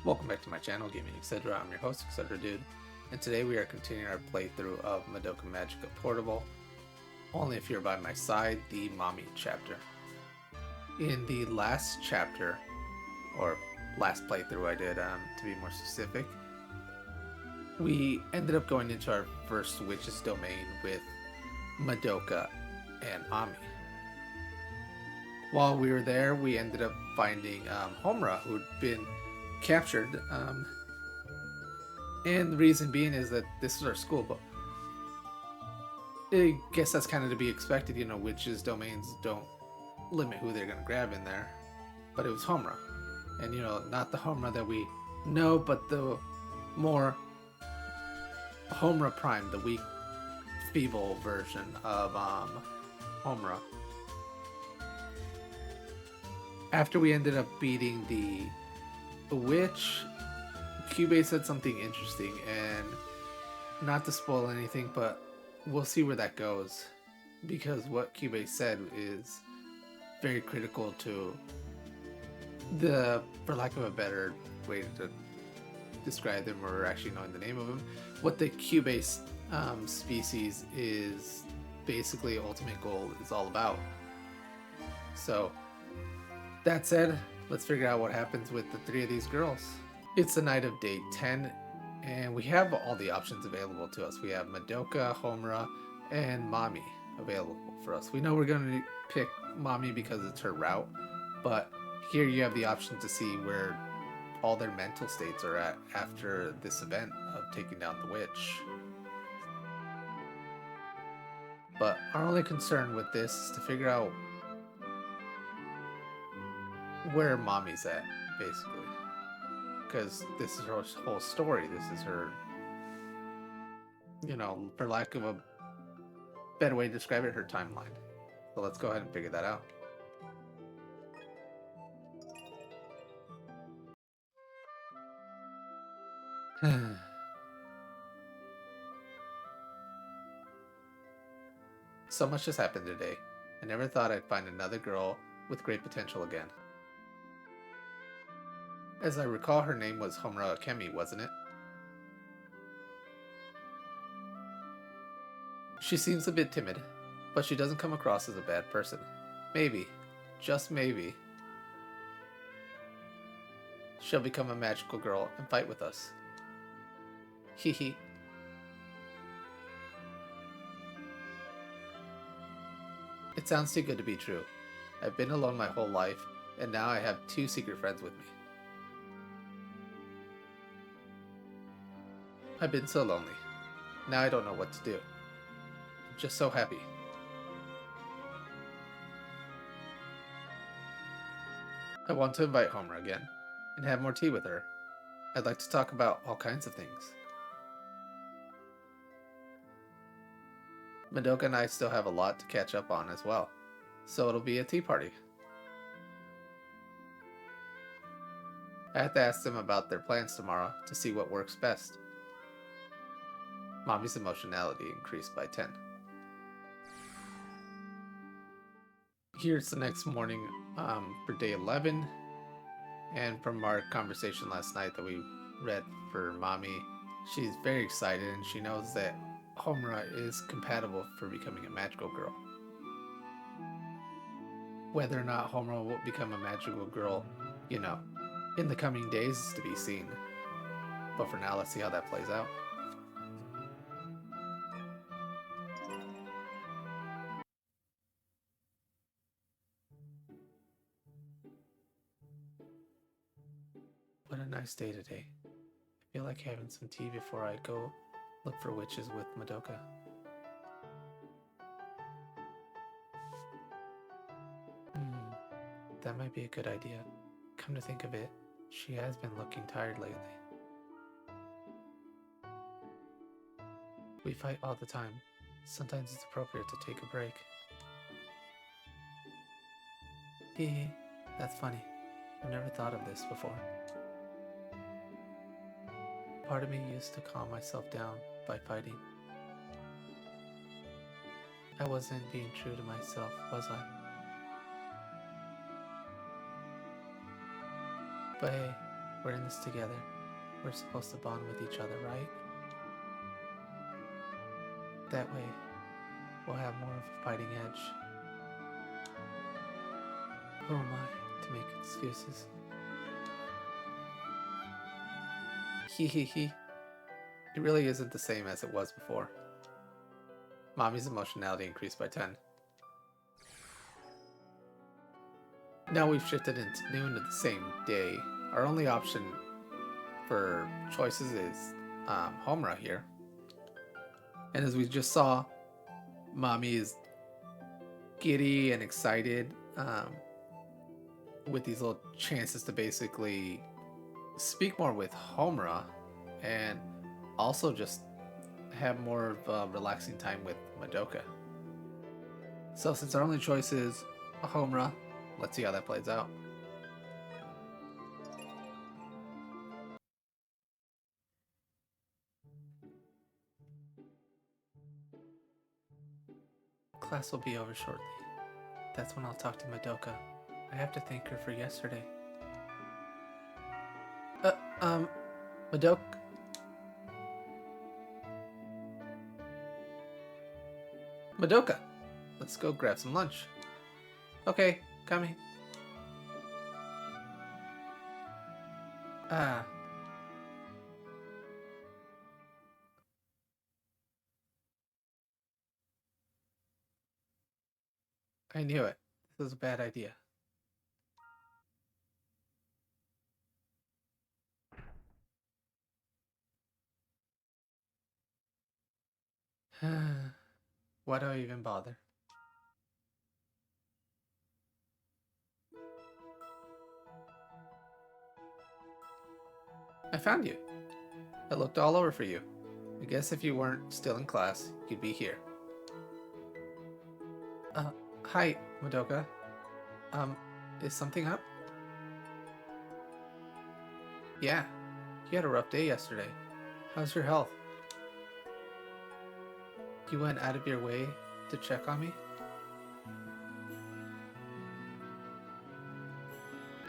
Welcome back to my channel, Gaming Etc. I'm your host, Etc. Dude, and today we are continuing our playthrough of Madokamagicaportable, only if you're by my side, the Mami chapter. In the last chapter, or last playthrough I did, to be more specific, we ended up going into our first witch's domain with Madoka and Mami. While we were there, we ended up finding Homura, who'd been captured, and the reason being is that this is our school, but I guess that's kind of to be expected. You know, witches' domains don't limit who they're gonna grab in there, but it was Homura, and you know, not the Homura that we know, but the more Homura Prime, the weak, feeble version of Homura. After we ended up beating the witch, Kyubei said something interesting, and not to spoil anything, but we'll see where that goes, because what Kyubei said is very critical to the, for lack of a better way to describe them, or actually knowing the name of them, what the Kyubei species is basically ultimate goal is all about. So that said, let's figure out what happens with the three of these girls. It's the night of day 10, and we have all the options available to us. We have Madoka, Homura, and Mami available for us. We know we're going to pick Mami because it's her route, but here you have the option to see where all their mental states are at after this event of taking down the witch. But our only concern with this is to figure out where Mami's at, basically. Because this is her whole story. This is her, you know, for lack of a better way to describe it, her timeline. So let's go ahead and figure that out. So much has happened today. I never thought I'd find another girl with great potential again. As I recall, her name was Homura Akemi, wasn't it? She seems a bit timid, but she doesn't come across as a bad person. Maybe, just maybe, she'll become a magical girl and fight with us. Hehe. It sounds too good to be true. I've been alone my whole life, and now I have two secret friends with me. I've been so lonely. Now I don't know what to do. I'm just so happy. I want to invite Homura again, and have more tea with her. I'd like to talk about all kinds of things. Madoka and I still have a lot to catch up on as well, so it'll be a tea party. I have to ask them about their plans tomorrow to see what works best. Mami's emotionality increased by 10. Here's the next morning for day 11, and from our conversation last night that we read for Mami, she's very excited and she knows that Homura is compatible for becoming a magical girl. Whether or not Homura will become a magical girl, you know, in the coming days is to be seen. But for now, let's see how that plays out. What a nice day today. I feel like having some tea before I go look for witches with Madoka. That might be a good idea. Come to think of it, she has been looking tired lately. We fight all the time. Sometimes it's appropriate to take a break. Hee, that's funny. I've never thought of this before. Part of me used to calm myself down by fighting. I wasn't being true to myself, was I? But hey, We're in this together. We're supposed to bond with each other, right? That way, we'll have more of a fighting edge. Who am I to make excuses? Hee. It really isn't the same as it was before. Mami's emotionality increased by 10. Now we've shifted into noon of the same day. Our only option for choices is Homura here. And as we just saw, Mami is giddy and excited with these little chances to basically speak more with Homura and also just have more of a relaxing time with Madoka. So since our only choice is Homura, let's see how that plays out. Class will be over shortly. That's when I'll talk to Madoka. I have to thank her for yesterday. Madoka? Madoka! Let's go grab some lunch. Okay, coming. I knew it. This was a bad idea. Why do I even bother? I found you. I looked all over for you. I guess if you weren't still in class, you'd be here. Hi, Madoka. Is something up? Yeah, you had a rough day yesterday. How's your health? You went out of your way to check on me?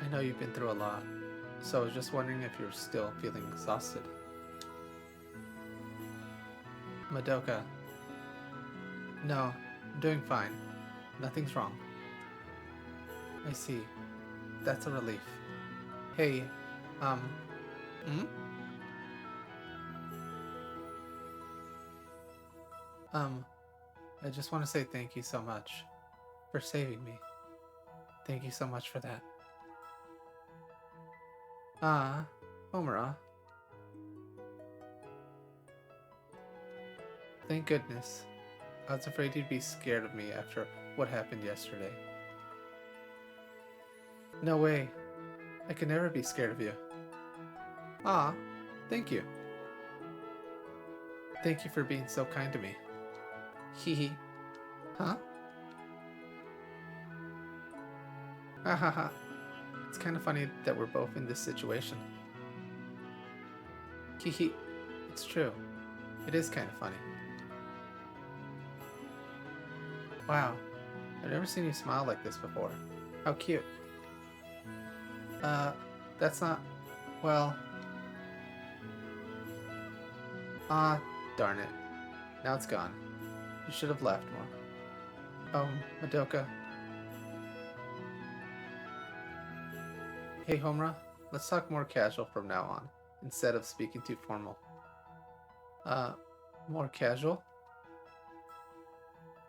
I know you've been through a lot, so I was just wondering if you're still feeling exhausted. Madoka. No, I'm doing fine. Nothing's wrong. I see. That's a relief. Hey, hmm? I just want to say thank you so much for saving me. Thank you so much for that. Homura. Thank goodness. I was afraid you'd be scared of me after what happened yesterday. No way. I could never be scared of you. Thank you. Thank you for being so kind to me. Hee. Huh? Ha. It's kind of funny that we're both in this situation. Hee. It's true. It is kind of funny. Wow. I've never seen you smile like this before. How cute. That's not... Well... darn it. Now it's gone. You should have left more. Madoka. Hey, Homura. Let's talk more casual from now on, instead of speaking too formal. More casual?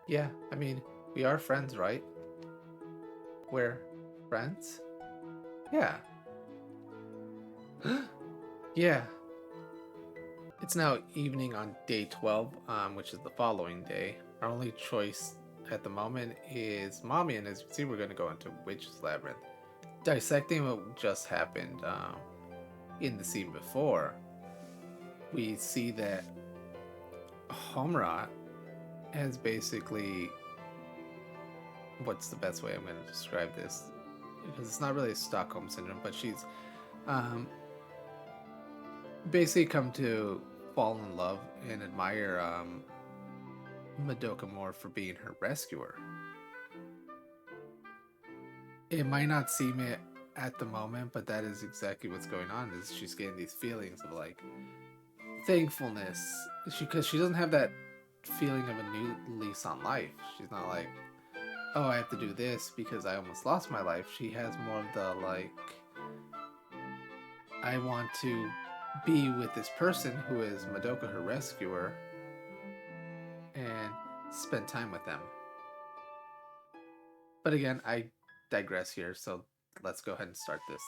Yeah, I mean, we are friends, right? We're friends? Yeah. Yeah. It's now evening on day 12, which is the following day. Our only choice at the moment is Mami, and as you can see, we're going to go into Witch's Labyrinth. Dissecting what just happened in the scene before, we see that Homura has basically... What's the best way I'm going to describe this? Because it's not really a Stockholm Syndrome, but she's basically come to fall in love and admire Madoka more for being her rescuer. It might not seem it at the moment, but that is exactly what's going on. Is she's getting these feelings of like thankfulness. Because she doesn't have that feeling of a new lease on life. She's not like, oh, I have to do this because I almost lost my life. She has more of the like, I want to be with this person who is Madoka, her rescuer, and spend time with them. But again, I digress here, so let's go ahead and start this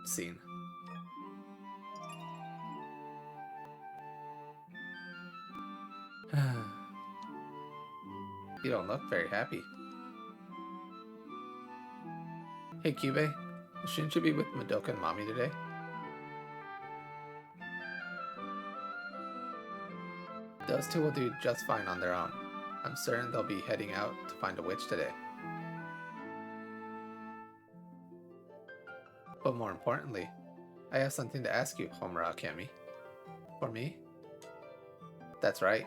scene. You don't look very happy. Hey, Kyubei, shouldn't you be with Madoka and Mami today? Those two will do just fine on their own. I'm certain they'll be heading out to find a witch today. But more importantly, I have something to ask you, Homura Akemi. For me? That's right.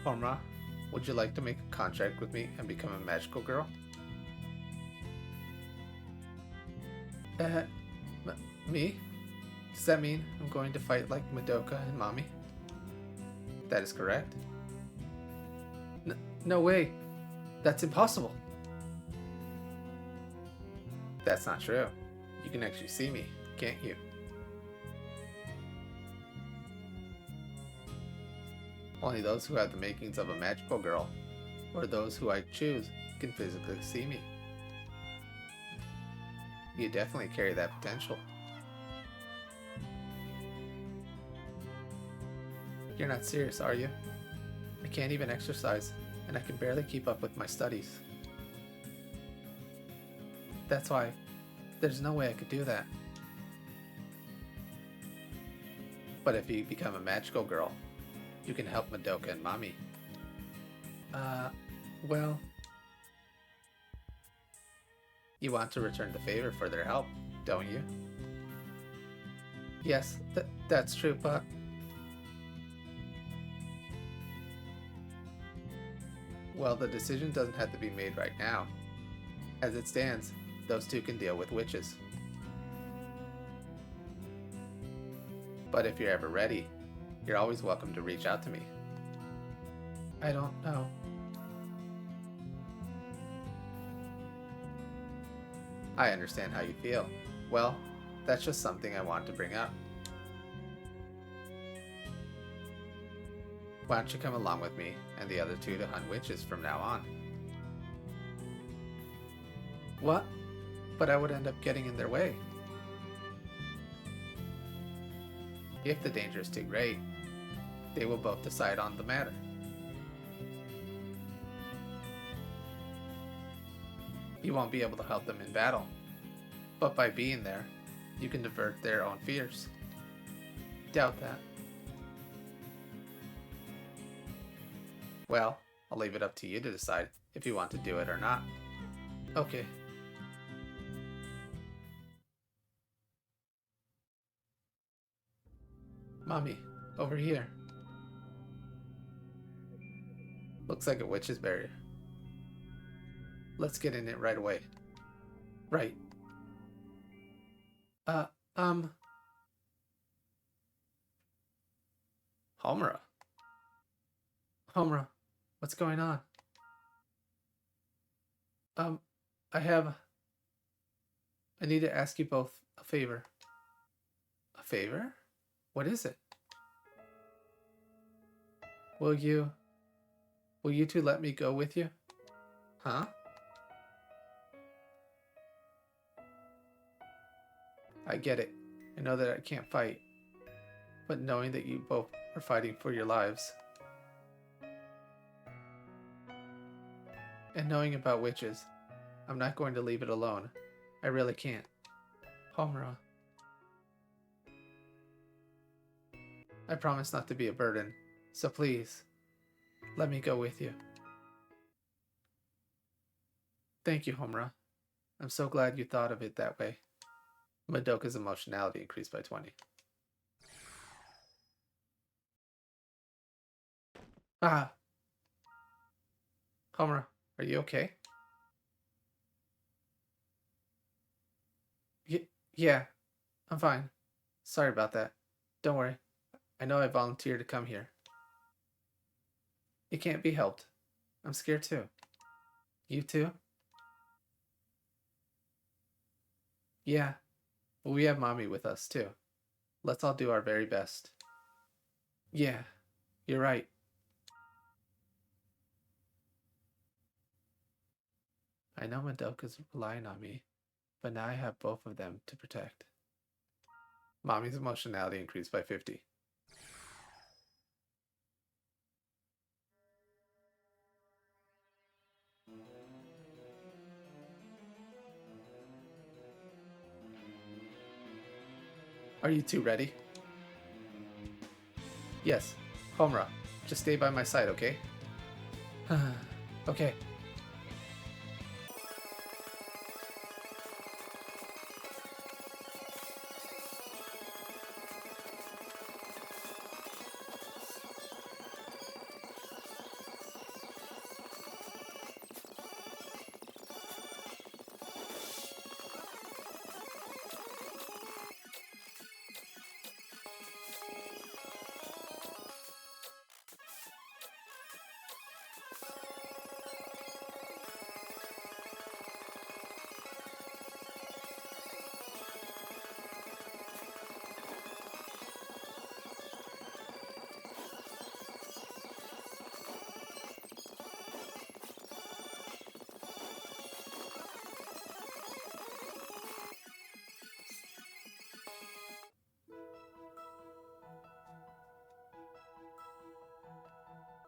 Homura, would you like to make a contract with me and become a magical girl? Me? Does that mean I'm going to fight like Madoka and Mami? That is correct. No way. That's impossible. That's not true. You can actually see me, can't you? Only those who have the makings of a magical girl, or those who I choose, can physically see me. You definitely carry that potential. You're not serious, are you? I can't even exercise, and I can barely keep up with my studies. That's why there's no way I could do that. But if you become a magical girl, you can help Madoka and Mami. Well... You want to return the favor for their help, don't you? Yes, that's true, but... Well, the decision doesn't have to be made right now. As it stands, those two can deal with witches. But if you're ever ready, you're always welcome to reach out to me. I don't know. I understand how you feel. Well, that's just something I want to bring up. Why don't you come along with me and the other two to hunt witches from now on? What? But I would end up getting in their way. If the danger is too great, they will both decide on the matter. You won't be able to help them in battle, but by being there, you can divert their own fears. Doubt that. Well, I'll leave it up to you to decide if you want to do it or not. Okay. Mami, over here. Looks like a witch's barrier. Let's get in it right away. Right. Homura. Homura, what's going on? I need to ask you both a favor. A favor? What is it? Will you two let me go with you? Huh? I get it. I know that I can't fight. But knowing that you both are fighting for your lives, and knowing about witches, I'm not going to leave it alone. I really can't. Homura. I promise not to be a burden, so please, let me go with you. Thank you, Homura. I'm so glad you thought of it that way. Madoka's emotionality increased by 20. Ah! Homura, are you okay? Yeah, I'm fine. Sorry about that. Don't worry. I know I volunteered to come here. It can't be helped. I'm scared too. You too? Yeah, but we have Mommy with us too. Let's all do our very best. Yeah, you're right. I know Madoka's relying on me, but now I have both of them to protect. Mommy's emotionality increased by 50. Are you two ready? Yes. Homura, just stay by my side, okay? Okay.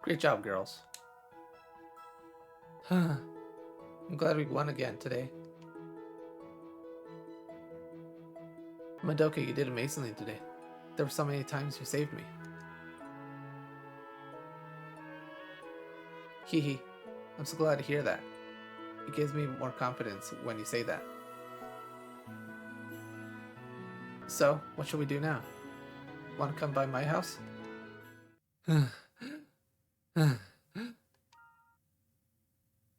Great job, girls. I'm glad we won again today. Madoka, you did amazingly today. There were so many times you saved me. Hee hee. I'm so glad to hear that. It gives me more confidence when you say that. So, what should we do now? Want to come by my house?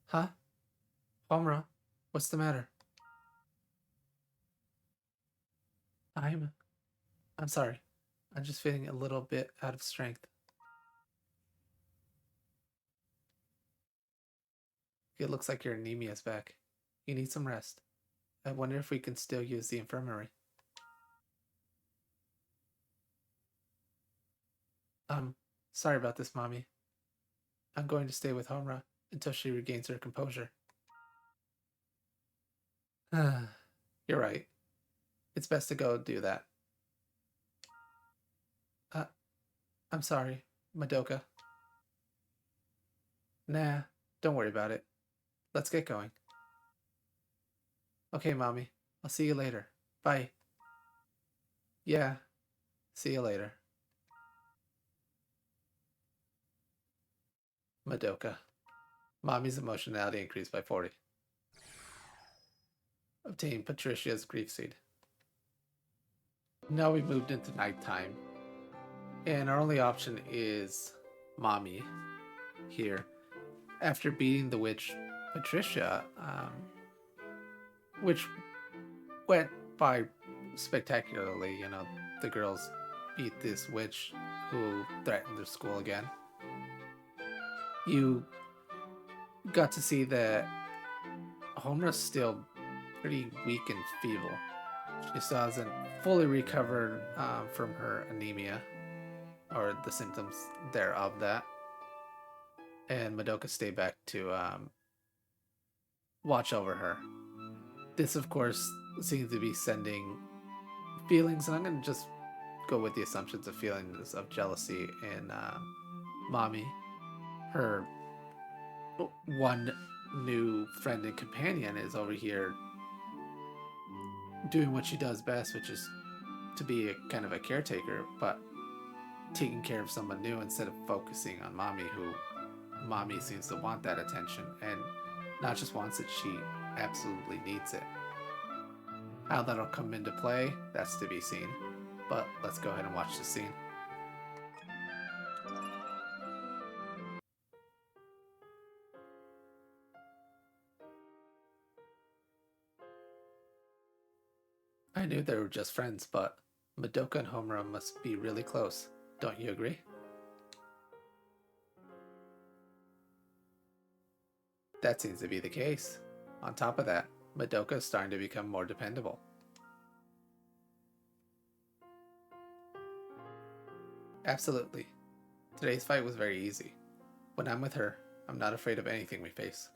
Huh? Homura, what's the matter? I'm... I'm sorry. I'm just feeling a little bit out of strength. It looks like your anemia is back. You need some rest. I wonder if we can still use the infirmary. Sorry about this, Mommy. I'm going to stay with Homura until she regains her composure. You're right. It's best to go do that. Uh, I'm sorry, Madoka. Nah, don't worry about it. Let's get going. Okay, Mommy. I'll see you later. Bye. Yeah, see you later. Madoka. Mommy's emotionality increased by 40. Obtain Patricia's grief seed. Now we've moved into nighttime. And our only option is Mommy here. After beating the witch Patricia, which went by spectacularly, you know, the girls beat this witch who threatened their school again. You got to see that Homura's still pretty weak and feeble. She still hasn't fully recovered from her anemia, or the symptoms thereof that. And Madoka stayed back to watch over her. This, of course, seems to be sending feelings, and I'm going to just go with the assumptions of feelings of jealousy in Mami, her one new friend and companion, is over here doing what she does best, which is to be a kind of a caretaker, but taking care of someone new instead of focusing on Mami, who Mami seems to want that attention, and not just wants it, she absolutely needs it. How that'll come into play, that's to be seen. But let's go ahead and watch the scene. knew they were just friends, but Madoka and Homura must be really close. Don't you agree? That seems to be the case. On top of that, Madoka is starting to become more dependable. Absolutely. Today's fight was very easy. When I'm with her, I'm not afraid of anything we face.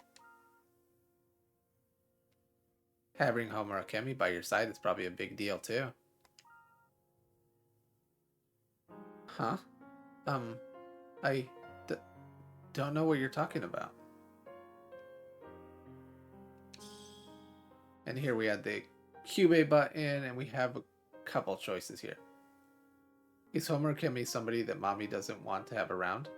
Having Homura Kemi by your side is probably a big deal too. Huh? I don't know what you're talking about. And here we have the Cube button, and we have a couple choices here. Is Homura Kemi somebody that Mami doesn't want to have around?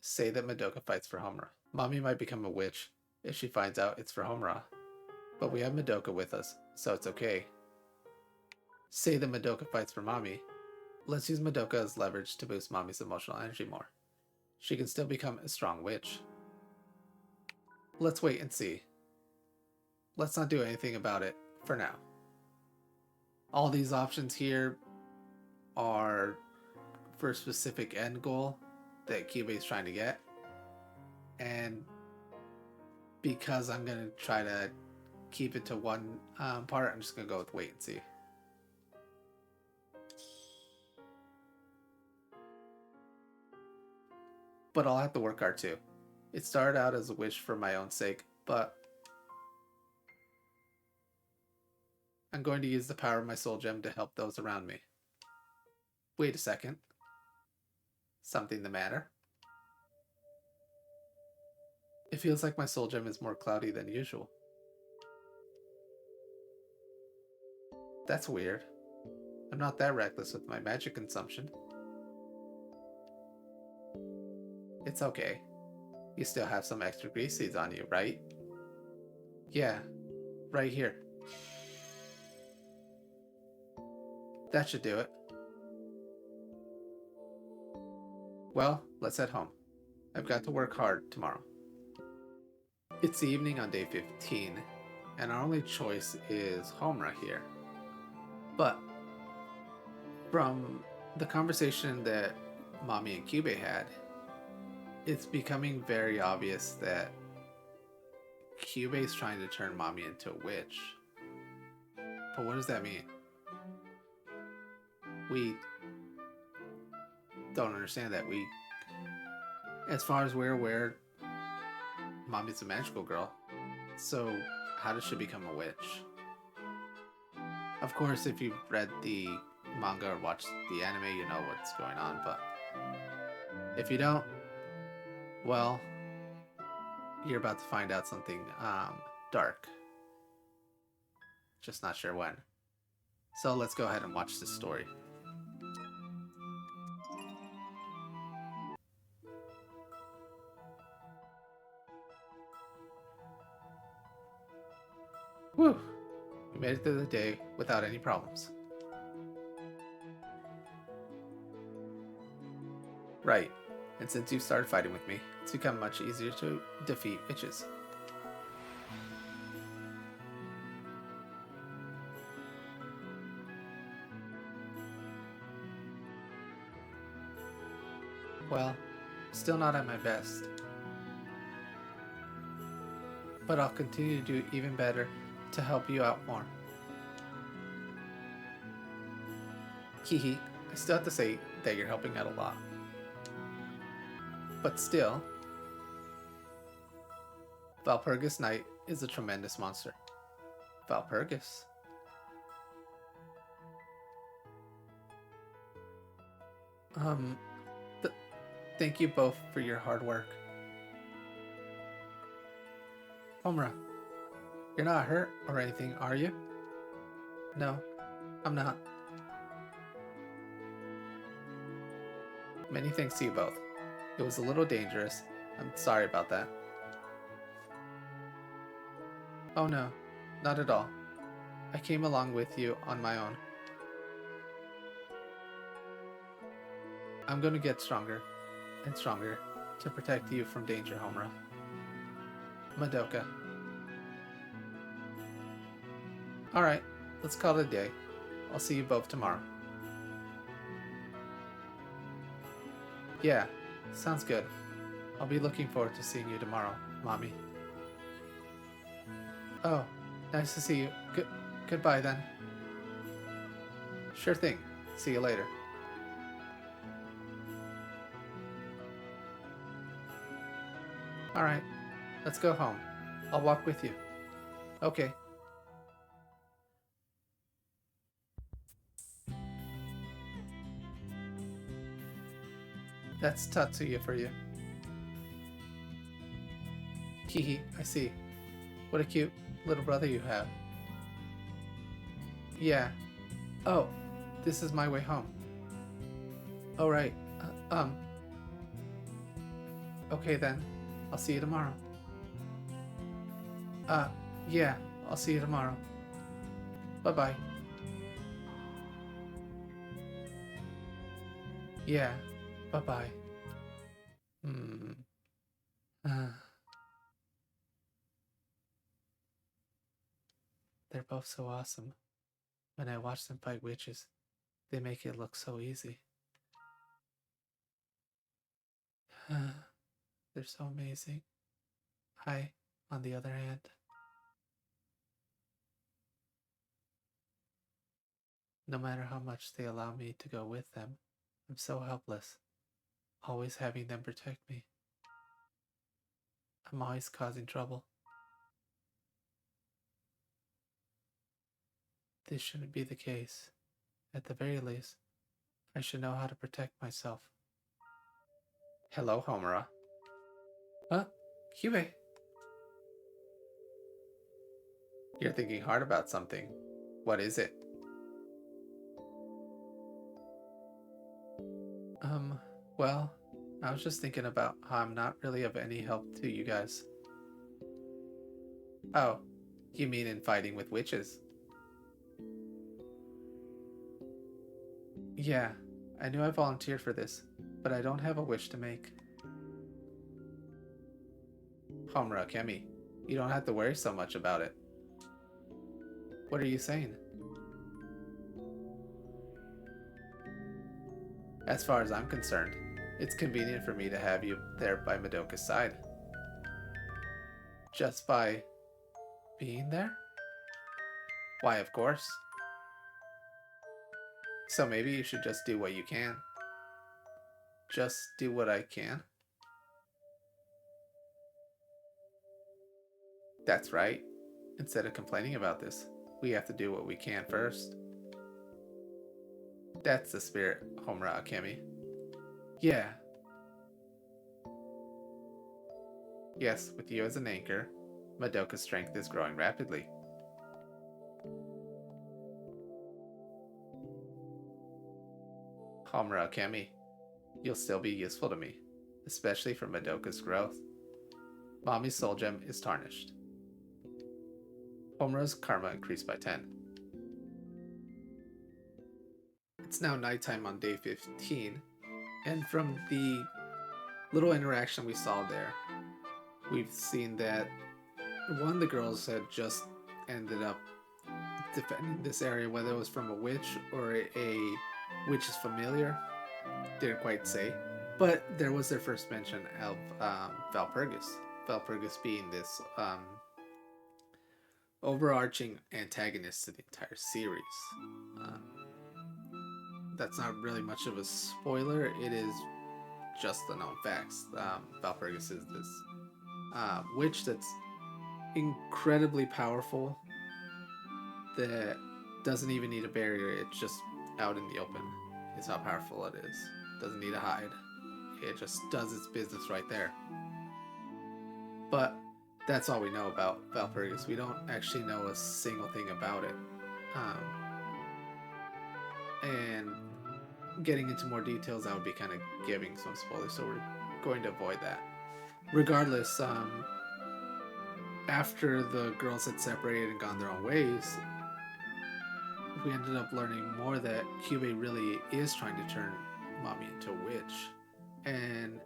Say that Madoka fights for Homura. Mami might become a witch if she finds out it's for Homura. But we have Madoka with us, so it's okay. Say that Madoka fights for Mami. Let's use Madoka as leverage to boost Mami's emotional energy more. She can still become a strong witch. Let's wait and see. Let's not do anything about it for now. All these options here are for a specific end goal that Cube is trying to get. And because I'm going to try to keep it to one part, I'm just going to go with wait and see. But I'll have to work hard too. It started out as a wish for my own sake, but I'm going to use the power of my soul gem to help those around me. Wait a second. Something the matter? It feels like my soul gem is more cloudy than usual. That's weird. I'm not that reckless with my magic consumption. It's okay. You still have some extra grease seeds on you, right? Yeah, right here. That should do it. Well, let's head home. I've got to work hard tomorrow. It's the evening on day 15, and our only choice is Homura here. But from the conversation that Mami and Cube had, it's becoming very obvious that Cube is trying to turn Mami into a witch. But what does that mean? We don't understand that. As far as we're aware, Mami's a magical girl. So how does she become a witch? Of course, if you've read the manga or watched the anime, you know what's going on. But if you don't, well, you're about to find out something dark. Just not sure when. So let's go ahead and watch this story. Whew! We made it through the day without any problems. Right, and since you started fighting with me, it's become much easier to defeat witches. Well, still not at my best. But I'll continue to do even better to help you out more. Hehe, I still have to say that you're helping out a lot. But still, Valpurgis Knight is a tremendous monster. Valpurgis? Thank you both for your hard work. Homura, you're not hurt or anything, are you? No, I'm not. Many thanks to you both. It was a little dangerous. I'm sorry about that. Oh no, not at all. I came along with you on my own. I'm gonna get stronger and stronger to protect you from danger, Homura. Madoka. Alright, let's call it a day. I'll see you both tomorrow. Yeah, sounds good. I'll be looking forward to seeing you tomorrow, Mami. Oh, nice to see you. Goodbye then. Sure thing. See you later. Alright, let's go home. I'll walk with you. Okay. That's Tatsuya for you. Hehe, I see. What a cute little brother you have. Yeah. Oh, this is my way home. Oh, right. Okay then. I'll see you tomorrow. Yeah. I'll see you tomorrow. Bye-bye. Yeah. Bye-bye. They're both so awesome. When I watch them fight witches, they make it look so easy. They're so amazing. I, on the other hand, no matter how much they allow me to go with them, I'm so helpless, always having them protect me. I'm always causing trouble. This shouldn't be the case. At the very least, I should know how to protect myself. Hello, Homura. Huh? Kyube? You're thinking hard about something. What is it? Well, I was just thinking about how I'm not really of any help to you guys. Oh, you mean in fighting with witches? Yeah, I knew I volunteered for this, but I don't have a wish to make. Homura, Kemi, you don't have to worry so much about it. What are you saying? As far as I'm concerned, it's convenient for me to have you there by Madoka's side. Just by being there? Why, of course. So maybe you should just do what you can. Just do what I can? That's right. Instead of complaining about this, we have to do what we can first. That's the spirit, Homura Akemi. Yeah. Yes, with you as an anchor, Madoka's strength is growing rapidly. Homura Akemi, you'll still be useful to me, especially for Madoka's growth. Mami's soul gem is tarnished. Homura's karma increased by 10. It's now nighttime on day 15, and from the little interaction we saw there, we've seen that one of the girls had just ended up defending this area, whether it was from a witch or a witch's familiar, didn't quite say. But there was their first mention of Valpurgis. Valpurgis being this overarching antagonist to the entire series. That's not really much of a spoiler. It is just the known facts. Valpurgis is this witch that's incredibly powerful, that doesn't even need a barrier. It's just out in the open. Is how powerful it is. Doesn't need to hide. It just does its business right there. But that's all we know about Valpurgis. We don't actually know a single thing about it. And getting into more details, that would be kind of giving some spoilers, so we're going to avoid that. Regardless, after the girls had separated and gone their own ways, we ended up learning more that Kyube really is trying to turn Mami into a witch. And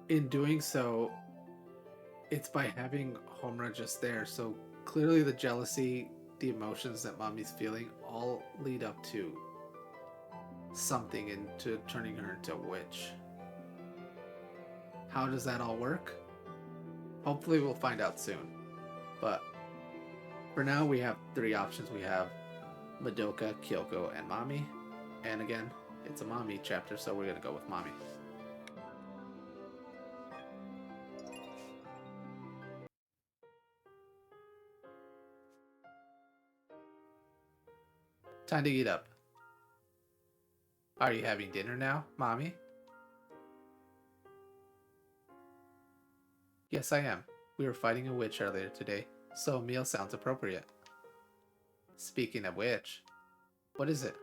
in doing so, it's by having Homura just there. So clearly the jealousy the emotions that Mami's feeling all lead up to something into turning her into a witch. How does that all work? Hopefully we'll find out soon. But for now we have three options. We have Madoka, Kyoko, and Mami. And again, it's a Mami chapter, so we're gonna go with Mami. Time to eat up. Are you having dinner now, Mami? Yes, I am. We were fighting a witch earlier today, so a meal sounds appropriate. Speaking of which, what is it?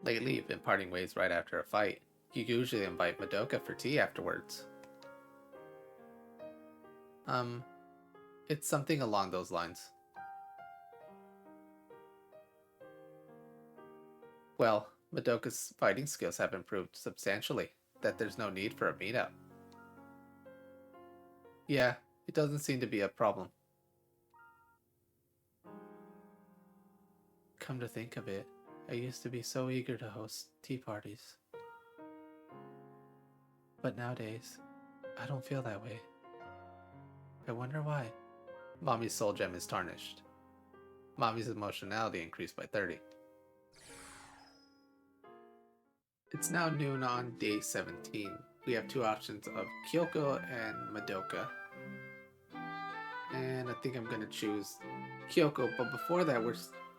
Lately, you've been parting ways right after a fight. You usually invite Madoka for tea afterwards. It's something along those lines. Well, Madoka's fighting skills have improved substantially, that there's no need for a meetup. Yeah, it doesn't seem to be a problem. Come to think of it, I used to be so eager to host tea parties. But nowadays, I don't feel that way. I wonder why. Mami's soul gem is tarnished. Mami's emotionality increased by 30. It's now noon on day 17. We have two options of Kyoko and Madoka. And I think I'm gonna choose Kyoko, but before that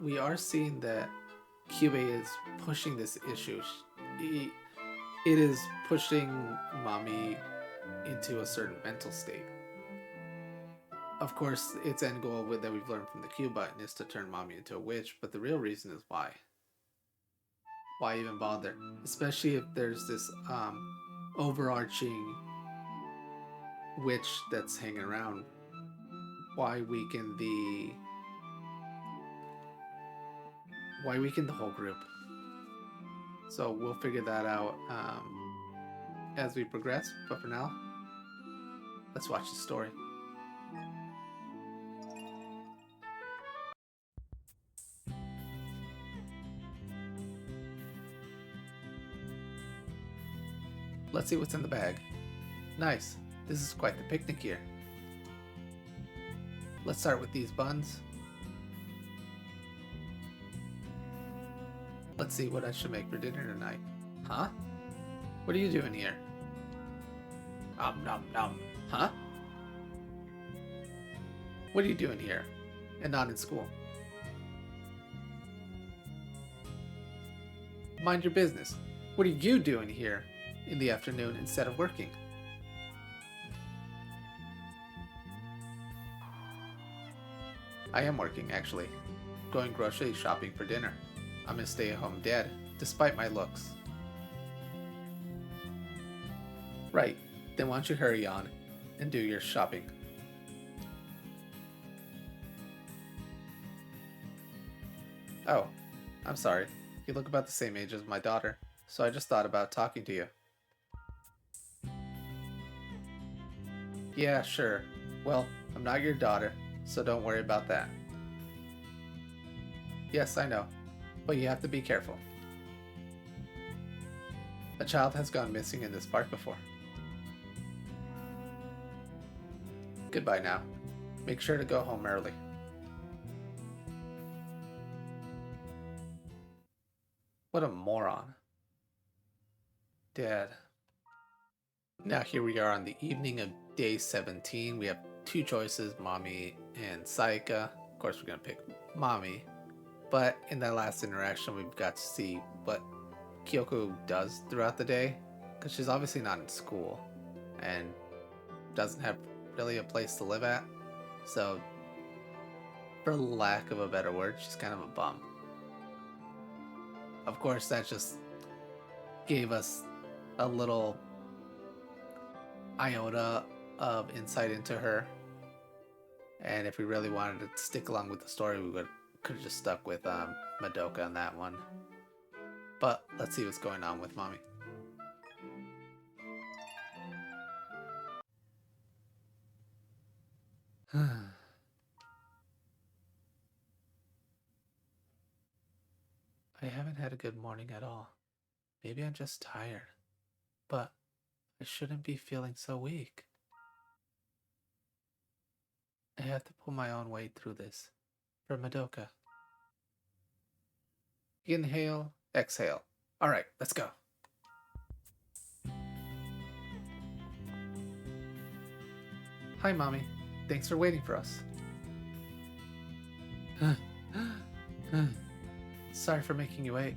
we are seeing that Kyubei is pushing this issue. It is pushing Mami into a certain mental state. Of course, its end goal that we've learned from the Q button is to turn Mami into a witch, but the real reason is why. Why even bother? Especially if there's this overarching witch that's hanging around. Why weaken the whole group? So we'll figure that out as we progress. But for now, let's watch the story. Let's see what's in the bag. Nice. This is quite the picnic here. Let's start with these buns. Let's see what I should make for dinner tonight. Huh? What are you doing here? Nom nom. Huh? What are you doing here? And not in school? Mind your business. What are you doing here in the afternoon instead of working? I am working, actually. Going grocery shopping for dinner. I'm a stay-at-home dad, despite my looks. Right, then why don't you hurry on and do your shopping. Oh, I'm sorry. You look about the same age as my daughter, so I just thought about talking to you. Yeah, sure. Well, I'm not your daughter, so don't worry about that. Yes, I know, but you have to be careful. A child has gone missing in this park before. Goodbye now. Make sure to go home early. What a moron. Dad. Now here we are on the evening of day 17. We have two choices, Mami and Sayaka. Of course, we're going to pick Mami. But in that last interaction, we've got to see what Kyoko does throughout the day. Because she's obviously not in school. And doesn't have really a place to live at. So, for lack of a better word, she's kind of a bum. Of course, that just gave us a little iota of insight into her. And if we really wanted to stick along with the story, we could have just stuck with Madoka on that one. But let's see what's going on with Mami. I haven't had a good morning at all. Maybe I'm just tired. But I shouldn't be feeling so weak. I have to pull my own weight through this. For Madoka. Inhale, exhale. Alright, let's go. Hi, Mommy. Thanks for waiting for us. Sorry for making you wait.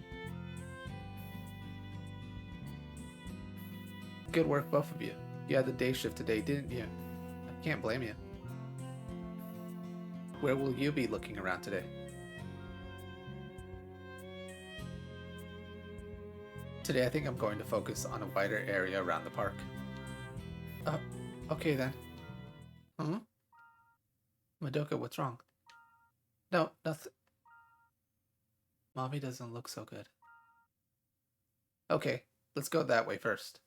Good work, both of you. You had the day shift today, didn't you? I can't blame you. Where will you be looking around today? Today I think I'm going to focus on a wider area around the park. Okay then. Hmm? Madoka, what's wrong? No, nothing. Mommy doesn't look so good. Okay, let's go that way first.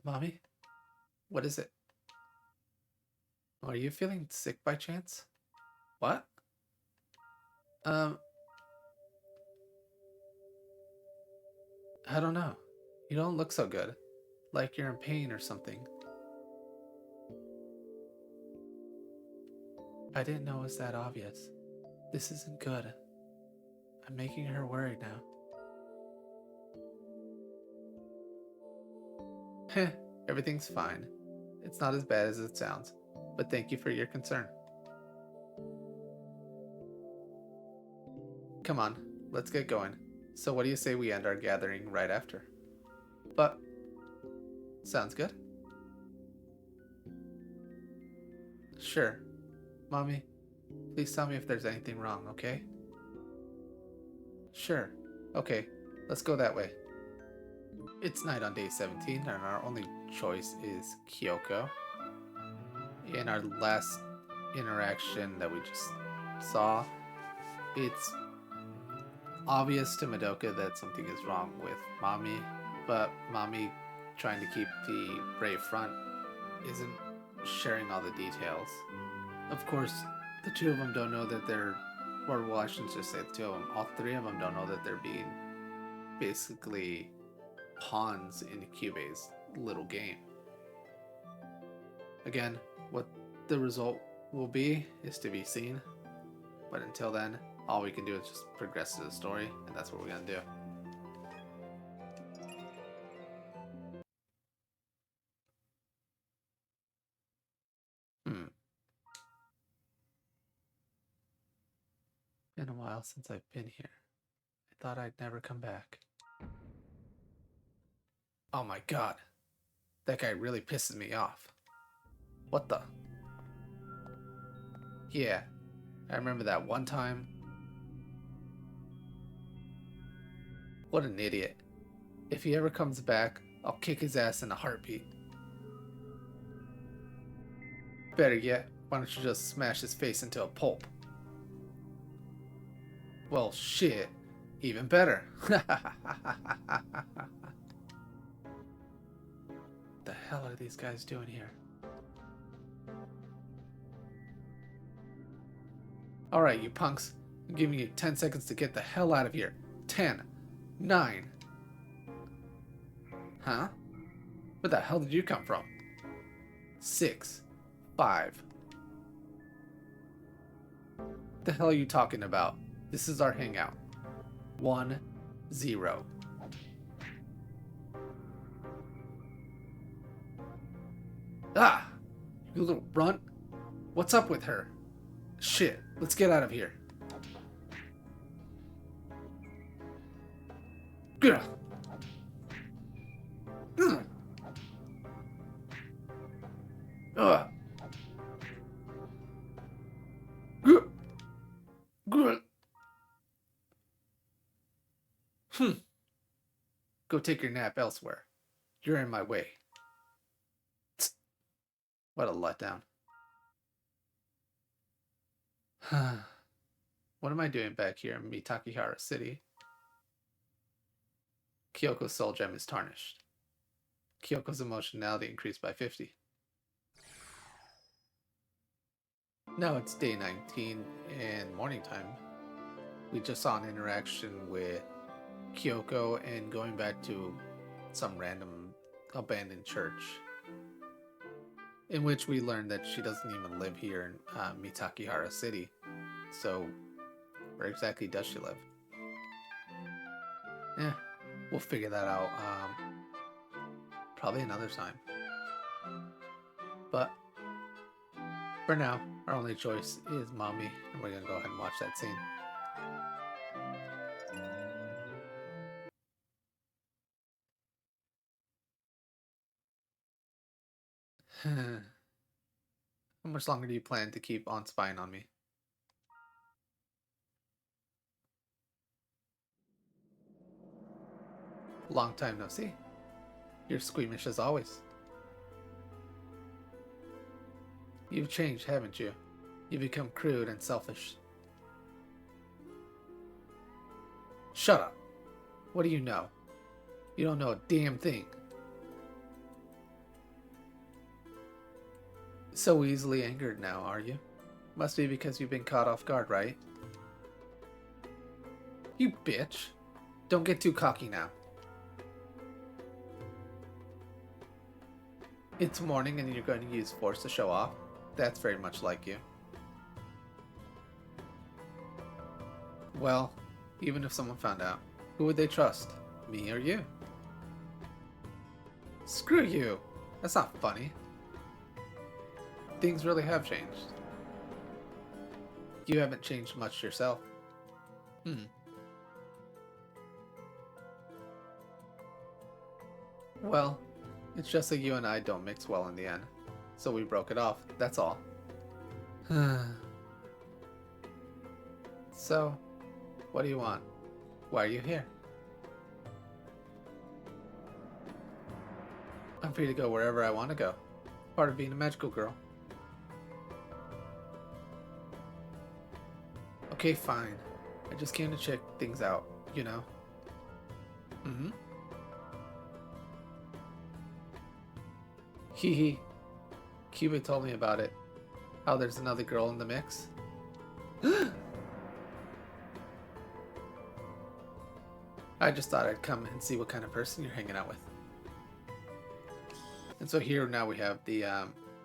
Mommy? What is it? Are you feeling sick by chance? What? I don't know. You don't look so good. Like you're in pain or something. I didn't know it was that obvious. This isn't good. I'm making her worried now. Heh, everything's fine. It's not as bad as it sounds, but thank you for your concern. Come on, let's get going. So what do you say we end our gathering right after? But, sounds good? Sure. Mommy, please tell me if there's anything wrong, okay? Sure. Okay, let's go that way. It's night on day 17, and our only choice is Kyoko. In our last interaction that we just saw, it's obvious to Madoka that something is wrong with Mami, but Mami, trying to keep the brave front, isn't sharing all the details. Of course, the two of them don't know that they're, or well, I shouldn't just say the two of them, all three of them don't know that they're being basically pawns in Kyubei's little game. Again, what the result will be is to be seen, but until then, all we can do is just progress to the story, and that's what we're gonna do. Been a while since I've been here. I thought I'd never come back. Oh my god. That guy really pisses me off. What the? Yeah, I remember that one time. What an idiot. If he ever comes back, I'll kick his ass in a heartbeat. Better yet, why don't you just smash his face into a pulp? Well, shit. Even better. The hell are these guys doing here? Alright, you punks. I'm giving you 10 seconds to get the hell out of here. 10, 9. Huh? Where the hell did you come from? 6, 5. What the hell are you talking about? This is our hangout. 1, 0. Ah! You little runt. What's up with her? Shit, let's get out of here. Gah! Ugh. Ugh. Gah. Gah. Go take your nap elsewhere. You're in my way. Tsk. What a letdown. What am I doing back here in Mitakihara City? Kyoko's soul gem is tarnished. Kyoko's emotionality increased by 50. No, it's day 19 and morning time. We just saw an interaction with Kyoko and going back to some random abandoned church, in which we learned that she doesn't even live here in Mitakihara City. So, where exactly does she live? Yeah, we'll figure that out probably another time. But for now, our only choice is Mami, and we're gonna go ahead and watch that scene. How much longer do you plan to keep on spying on me? Long time no see. You're squeamish as always. You've changed, haven't you? You've become crude and selfish. Shut up. What do you know? You don't know a damn thing. So easily angered now, are you? Must be because you've been caught off guard, right? You bitch. Don't get too cocky now. It's morning and you're going to use force to show off? That's very much like you. Well, even if someone found out, who would they trust? Me or you? Screw you! That's not funny. Things really have changed. You haven't changed much yourself. Well, it's just that you and I don't mix well in the end. So we broke it off, that's all. So, what do you want? Why are you here? I'm free to go wherever I want to go. Part of being a magical girl. Okay, fine. I just came to check things out, you know? Mm-hmm. Hee hee. Cuba told me about it. How there's another girl in the mix. I just thought I'd come and see what kind of person you're hanging out with. And so here now we have the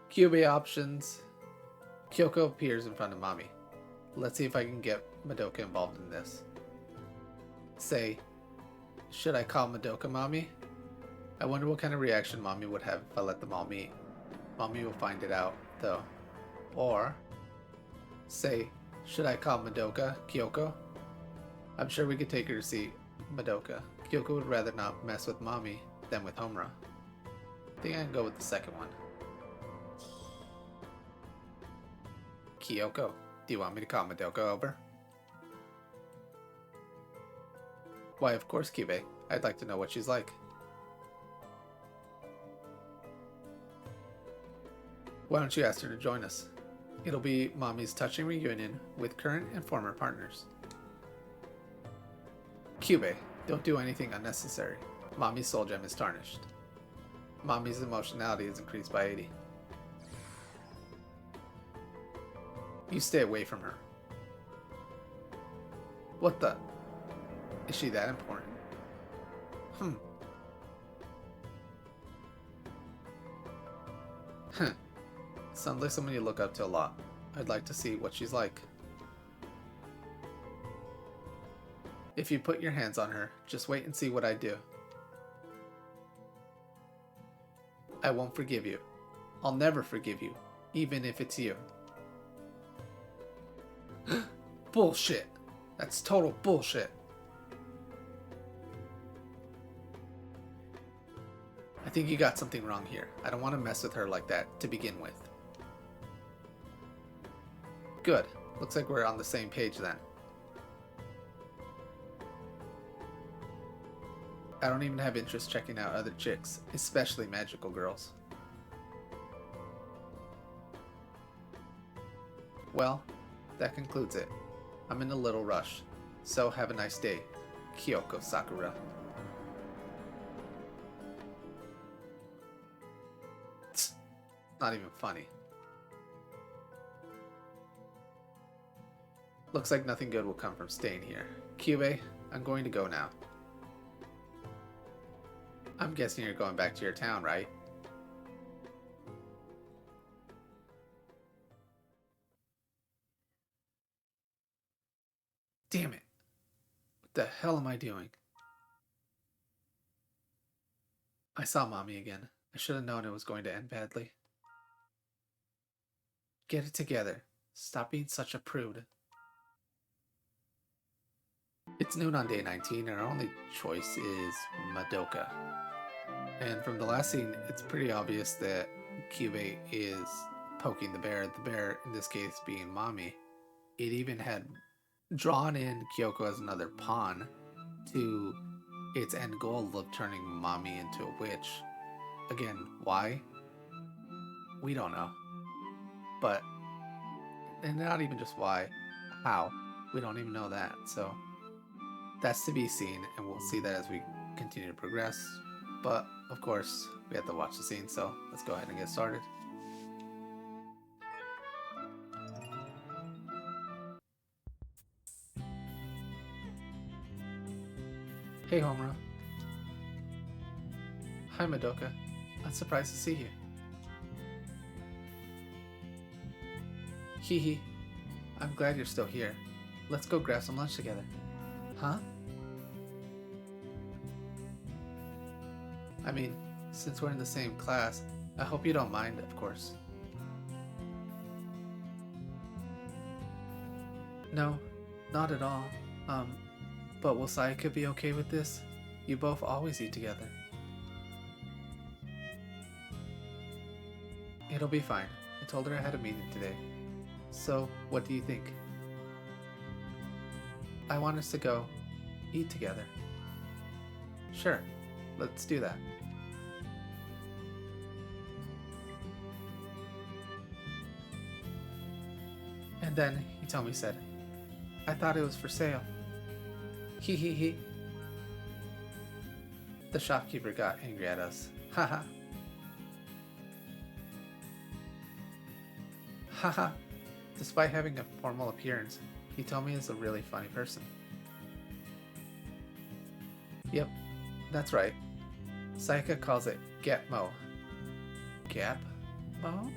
Kyubey options. Kyoko appears in front of Mami. Let's see if I can get Madoka involved in this. Say, should I call Madoka Mami? I wonder what kind of reaction Mami would have if I let them all meet. Mami will find it out, though. Or, say, should I call Madoka Kyoko? I'm sure we could take her to see Madoka. Kyoko would rather not mess with Mami than with Homura. I think I can go with the second one. Kyoko, do you want me to call Madoka over? Why, of course, Kyubey. I'd like to know what she's like. Why don't you ask her to join us? It'll be Mami's touching reunion with current and former partners. Kyubey, don't do anything unnecessary. Mami's soul gem is tarnished. Mami's emotionality is increased by 80. You stay away from her. What the? Is she that important? Sounds like someone you look up to a lot. I'd like to see what she's like. If you put your hands on her, just wait and see what I do. I won't forgive you. I'll never forgive you, even if it's you. Bullshit. That's total bullshit. I think you got something wrong here. I don't want to mess with her like that to begin with. Good. Looks like we're on the same page then. I don't even have interest checking out other chicks, especially magical girls. Well, that concludes it. I'm in a little rush, so have a nice day, Kyoko Sakura. It's not even funny. Looks like nothing good will come from staying here. Kyube, I'm going to go now. I'm guessing you're going back to your town, right? Damn it. What the hell am I doing? I saw Mami again. I should have known it was going to end badly. Get it together. Stop being such a prude. It's noon on day 19 and our only choice is Madoka. And from the last scene, it's pretty obvious that Kyube is poking the bear in this case being Mami. It even had drawn in Kyoko as another pawn to its end goal of turning Mami into a witch. Again, why? We don't know. But, and not even just why, how? We don't even know that, so that's to be seen, and we'll see that as we continue to progress. But, of course, we have to watch the scene, so let's go ahead and get started. Hey, Homura. Hi, Madoka. I'm surprised to see you. Hee hee. I'm glad you're still here. Let's go grab some lunch together. Huh? I mean, since we're in the same class, I hope you don't mind, of course. No, not at all. But will Sayaka be okay with this? You both always eat together. It'll be fine. I told her I had a meeting today. So, what do you think? I want us to go eat together. Sure, let's do that. And then Hitomi said, I thought it was for sale. Hee hee hee. The shopkeeper got angry at us. Haha. Haha. Despite having a formal appearance, Hitomi is a really funny person. Yep, that's right. Sayaka calls it Gapmo. Gapmo?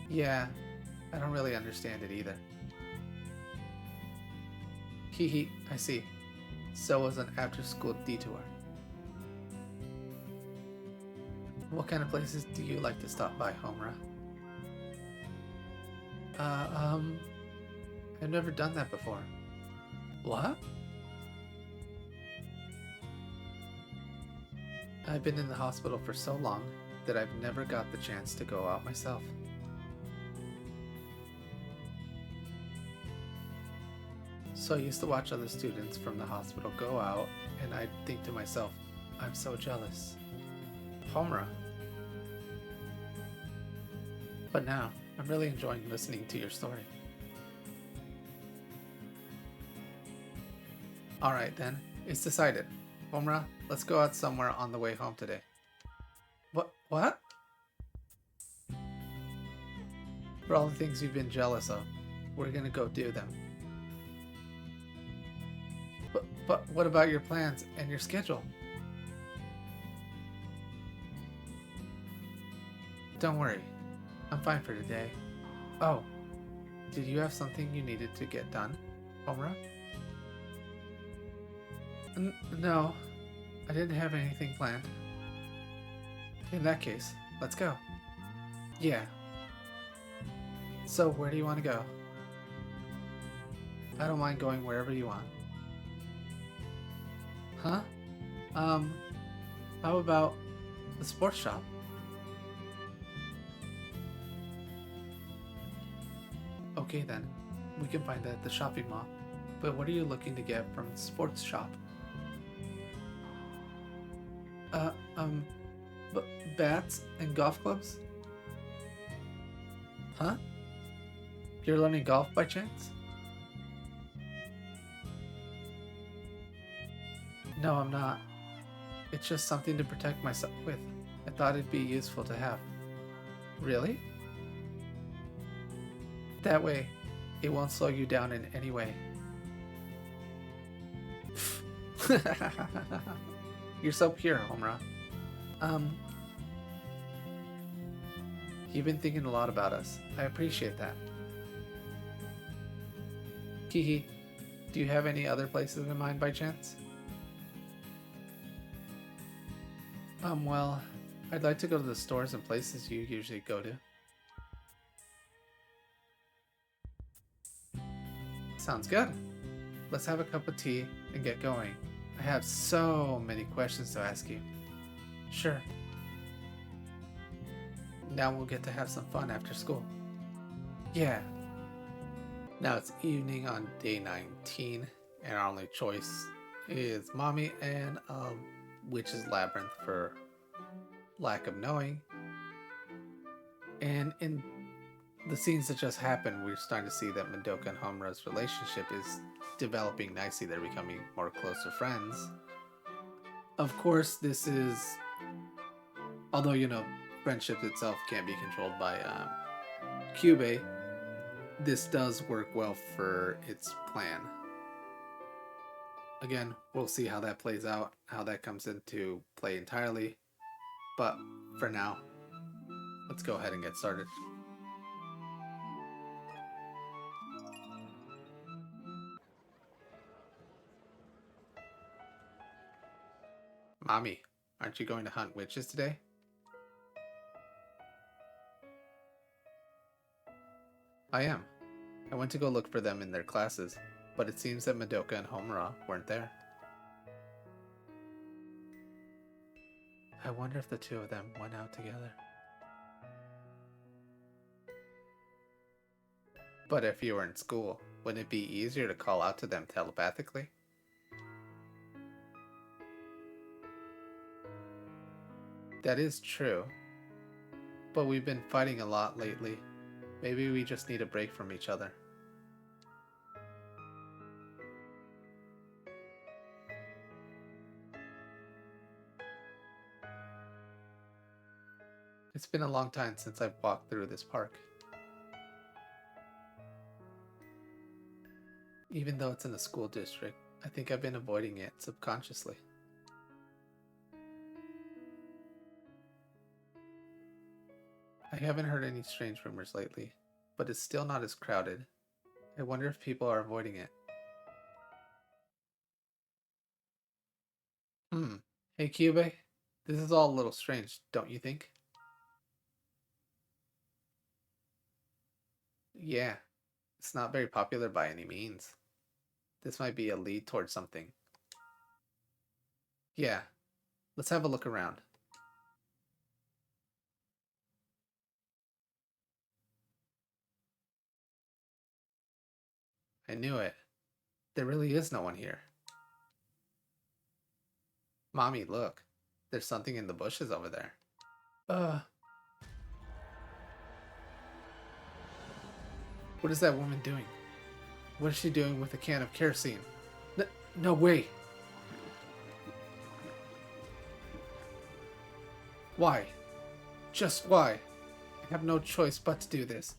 Yeah, I don't really understand it either. Hee, I see. So was an after-school detour. What kind of places do you like to stop by, Homura? I've never done that before. What? I've been in the hospital for so long that I've never got the chance to go out myself. So I used to watch other students from the hospital go out, and I'd think to myself, I'm so jealous. Homura. But now, I'm really enjoying listening to your story. Alright then, it's decided. Homura, let's go out somewhere on the way home today. What? For all the things you've been jealous of, we're gonna go do them. But what about your plans and your schedule? Don't worry, I'm fine for today. Oh, did you have something you needed to get done, Homura? No, I didn't have anything planned. In that case, let's go. Yeah. So where do you want to go? I don't mind going wherever you want. Huh? How about the sports shop? Okay then, we can find that at the shopping mall. But what are you looking to get from the sports shop? Bats and golf clubs? Huh? You're learning golf by chance? No, I'm not. It's just something to protect myself with. I thought it'd be useful to have. Really? That way, It won't slow you down in any way. You're so pure, Homura. You've been thinking a lot about us. I appreciate that. Kihi, do you have any other places in mind by chance? Well, I'd like to go to the stores and places you usually go to. Sounds good. Let's have a cup of tea and get going. I have so many questions to ask you. Sure. Now we'll get to have some fun after school. Yeah. Now it's evening on day 19, and our only choice is Mami and Witch's Labyrinth for lack of knowing. And in the scenes that just happened, we're starting to see that Madoka and Homura's relationship is developing nicely. They're becoming more closer friends. Of course, this is... Although, you know, friendship itself can't be controlled by Kyubei, this does work well for its plan. Again, we'll see how that plays out, how that comes into play entirely. But for now, let's go ahead and get started. Mami, aren't you going to hunt witches today? I am. I went to go look for them in their classes, but it seems that Madoka and Homura weren't there. I wonder if the two of them went out together. But if you were in school, wouldn't it be easier to call out to them telepathically? That is true. But we've been fighting a lot lately. Maybe we just need a break from each other. It's been a long time since I've walked through this park. Even though it's in a school district, I think I've been avoiding it subconsciously. I haven't heard any strange rumors lately, but it's still not as crowded. I wonder if people are avoiding it. Hey Kyubei, this is all a little strange, don't you think? Yeah, it's not very popular by any means. This might be a lead towards something. Yeah, let's have a look around. I knew it. There really is no one here. Mommy, look. There's something in the bushes over there. What is that woman doing? What is she doing with a can of kerosene? No way! Why? Just why? I have no choice but to do this.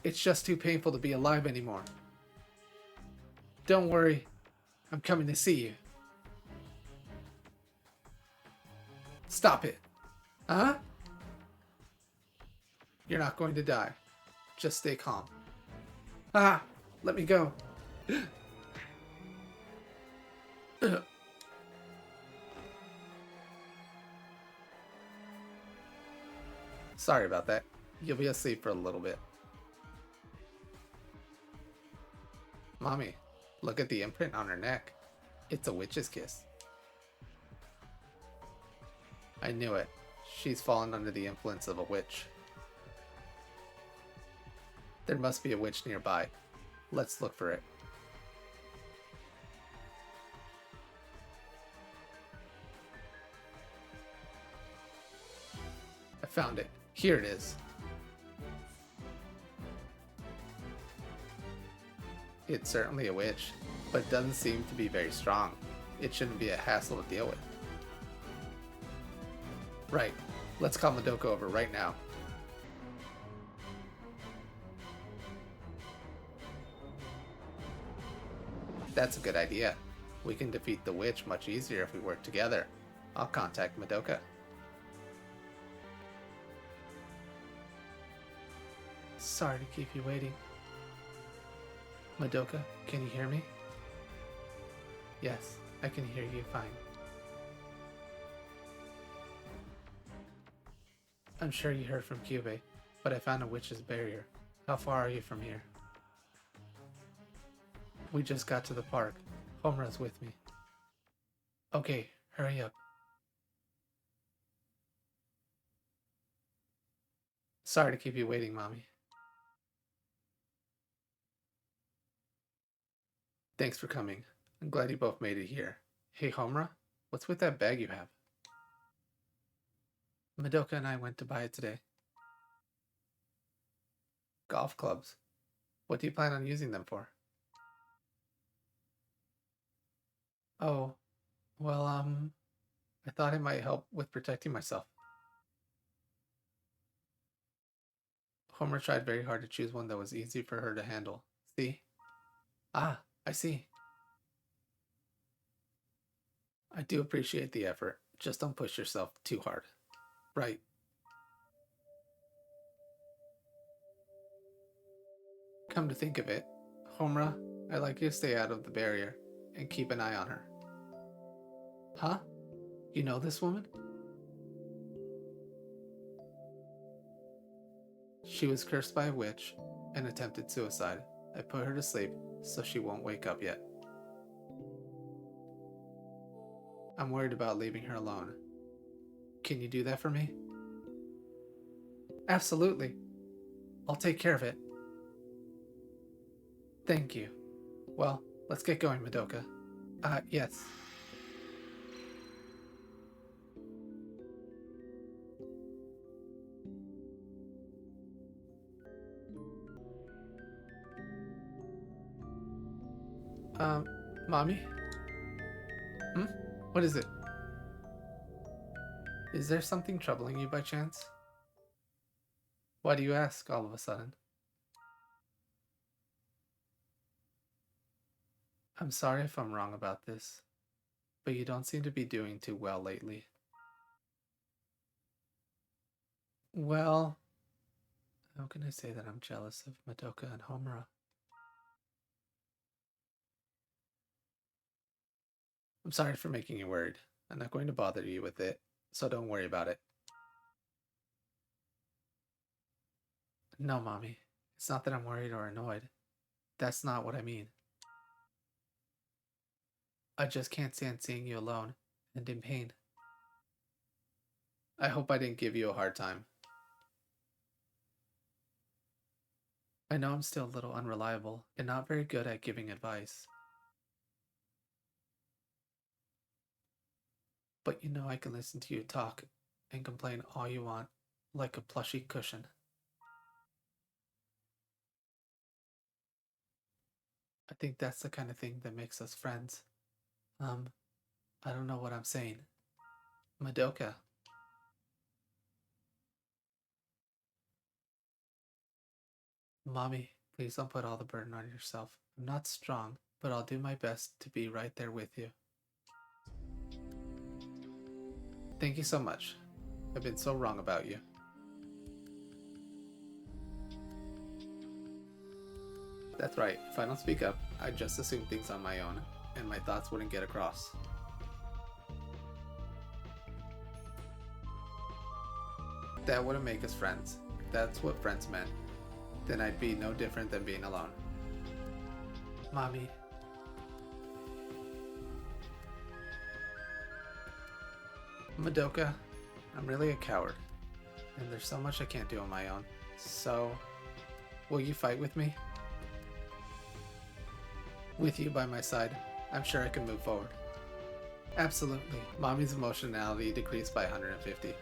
It's just too painful to be alive anymore. Don't worry. I'm coming to see you. Stop it. Huh? You're not going to die. Just stay calm. Ah! Let me go. Sorry about that. You'll be asleep for a little bit. Mommy, look at the imprint on her neck. It's a witch's kiss. I knew it. She's fallen under the influence of a witch. There must be a witch nearby. Let's look for it. I found it. Here it is. It's certainly a witch, but doesn't seem to be very strong. It shouldn't be a hassle to deal with. Right. Let's call Madoka over right now. That's a good idea. We can defeat the witch much easier if we work together. I'll contact Madoka. Sorry to keep you waiting. Madoka, can you hear me? Yes, I can hear you fine. I'm sure you heard from Kyubei, but I found a witch's barrier. How far are you from here? We just got to the park. Homura's with me. Okay, hurry up. Sorry to keep you waiting, Mami. Thanks for coming. I'm glad you both made it here. Hey, Homura, what's with that bag you have? Madoka and I went to buy it today. Golf clubs. What do you plan on using them for? Oh, well, I thought it might help with protecting myself. Homer tried very hard to choose one that was easy for her to handle. See? Ah, I see. I do appreciate the effort. Just don't push yourself too hard. Right. Come to think of it, Homura, I'd like you to stay out of the barrier and keep an eye on her. Huh? You know this woman? She was cursed by a witch and attempted suicide. I put her to sleep so she won't wake up yet. I'm worried about leaving her alone. Can you do that for me? Absolutely. I'll take care of it. Thank you. Well, let's get going, Madoka. Yes. Mami? Hmm? What is it? Is there something troubling you by chance? Why do you ask all of a sudden? I'm sorry if I'm wrong about this, but you don't seem to be doing too well lately. Well, how can I say that I'm jealous of Madoka and Homura? I'm sorry for making you worried. I'm not going to bother you with it, so don't worry about it. No, Mommy. It's not that I'm worried or annoyed. That's not what I mean. I just can't stand seeing you alone and in pain. I hope I didn't give you a hard time. I know I'm still a little unreliable and not very good at giving advice. But you know I can listen to you talk and complain all you want, like a plushy cushion. I think that's the kind of thing that makes us friends. Um, I don't know what I'm saying. Madoka. Mommy, please don't put all the burden on yourself. I'm not strong, but I'll do my best to be right there with you. Thank you so much. I've been so wrong about you. That's right, if I don't speak up, I'd just assume things on my own, and my thoughts wouldn't get across. That wouldn't make us friends. If that's what friends meant, then I'd be no different than being alone. Mommy. Madoka, I'm really a coward, and there's so much I can't do on my own. So, will you fight with me? With you by my side, I'm sure I can move forward. Absolutely. Mommy's emotionality decreased by 150.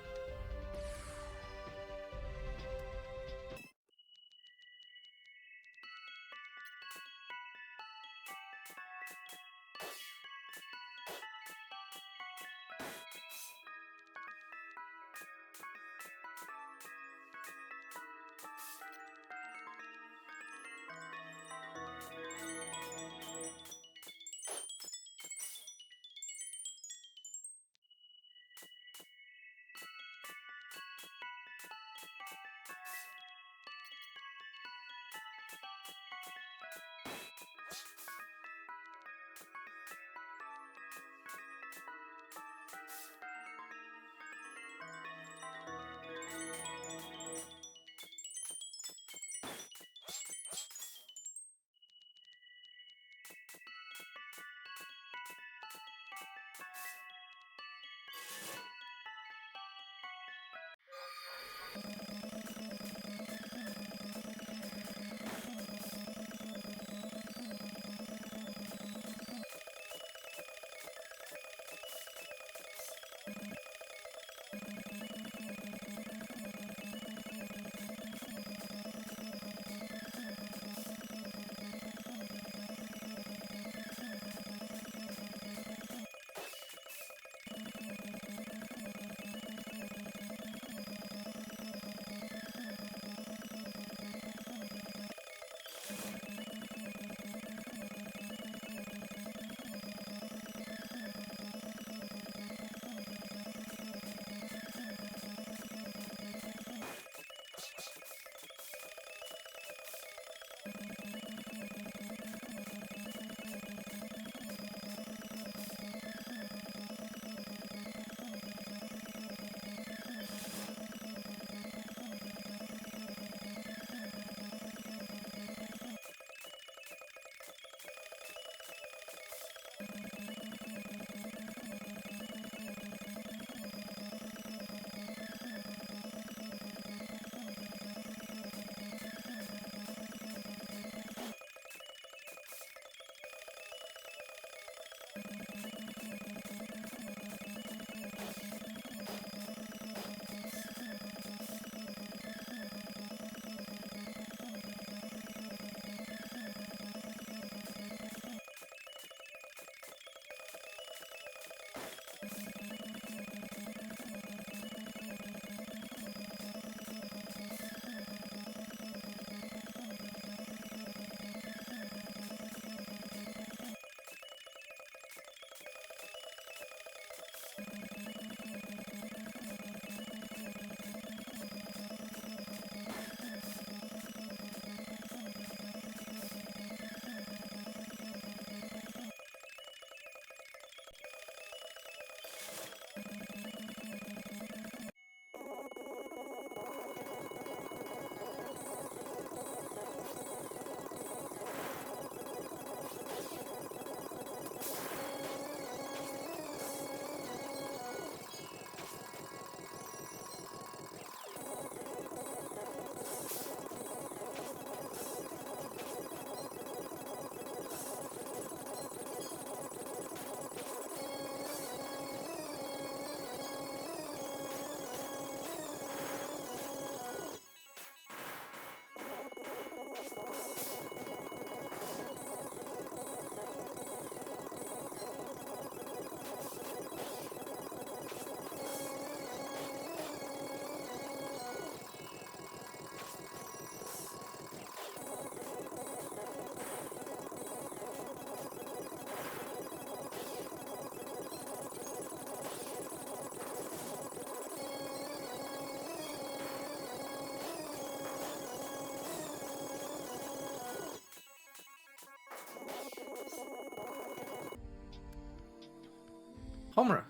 Homura!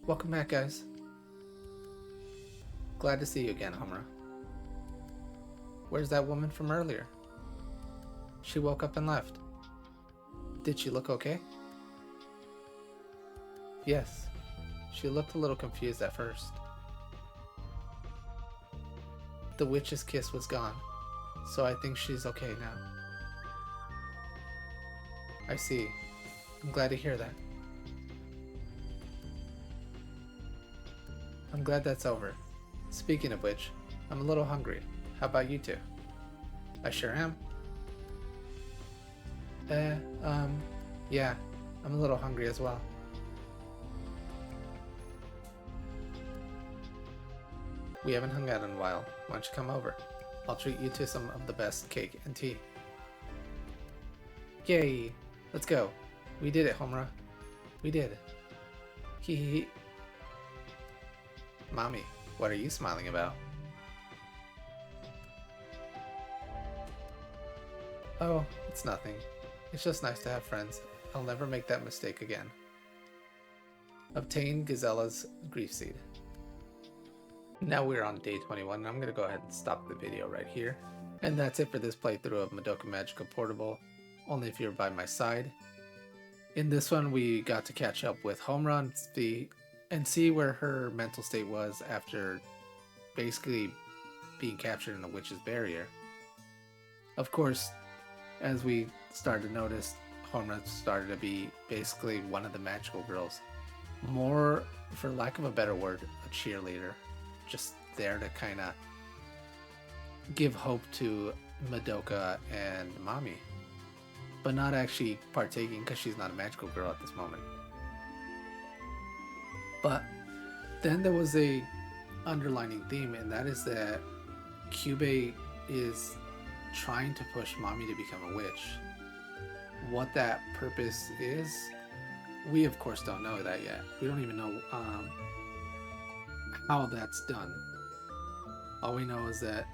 Welcome back, guys. Glad to see you again, Homura. Where's that woman from earlier? She woke up and left. Did she look okay? Yes. She looked a little confused at first. The witch's kiss was gone, so I think she's okay now. I see. I'm glad to hear that. I'm glad that's over. Speaking of which, I'm a little hungry. How about you two? I sure am. Yeah, I'm a little hungry as well. We haven't hung out in a while. Why don't you come over? I'll treat you to some of the best cake and tea. Yay! Let's go. We did it, Homura. We did. Hee hee hee. Mami, what are you smiling about? Oh, it's nothing. It's just nice to have friends. I'll never make that mistake again. Obtain Gisela's grief seed. Now we're on day 21, and I'm going to go ahead and stop the video right here. And that's it for this playthrough of Madoka Magica Portable, only if you're by my side. In this one, we got to catch up with Homura and see where her mental state was after basically being captured in the witch's barrier. Of course, as we started to notice, Homura started to be basically one of the magical girls. More, for lack of a better word, a cheerleader. Just there to kind of give hope to Madoka and Mami. But not actually partaking because she's not a magical girl at this moment. But then there was a underlining theme, and that is that Kyubei is trying to push Mami to become a witch. What that purpose is, we of course don't know that yet. We don't even know how that's done. All we know is that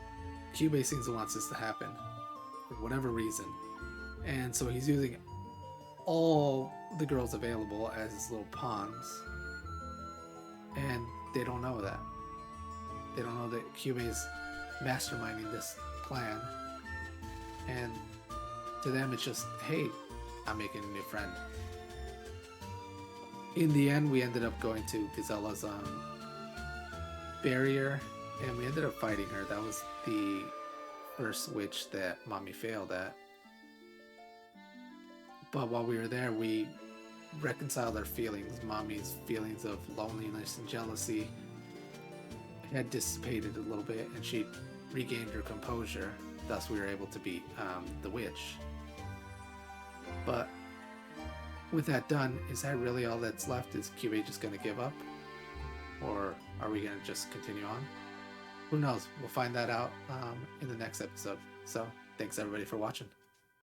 Kyubei seems to want this to happen for whatever reason, and so he's using all the girls available as his little pawns, and they don't know that. They don't know that Kyubei's masterminding this plan, and to them it's just, hey, I'm making a new friend. In the end, we ended up going to Gisela's barrier, and we ended up fighting her. That was the first witch that Mami failed at. But while we were there, we reconciled our feelings. Mami's feelings of loneliness and jealousy had dissipated a little bit, and she regained her composure. Thus, we were able to beat the witch. But with that done, is that really all that's left? Is Kyubei just going to give up? Or are we going to just continue on? Who knows? We'll find that out in the next episode. So, thanks everybody for watching.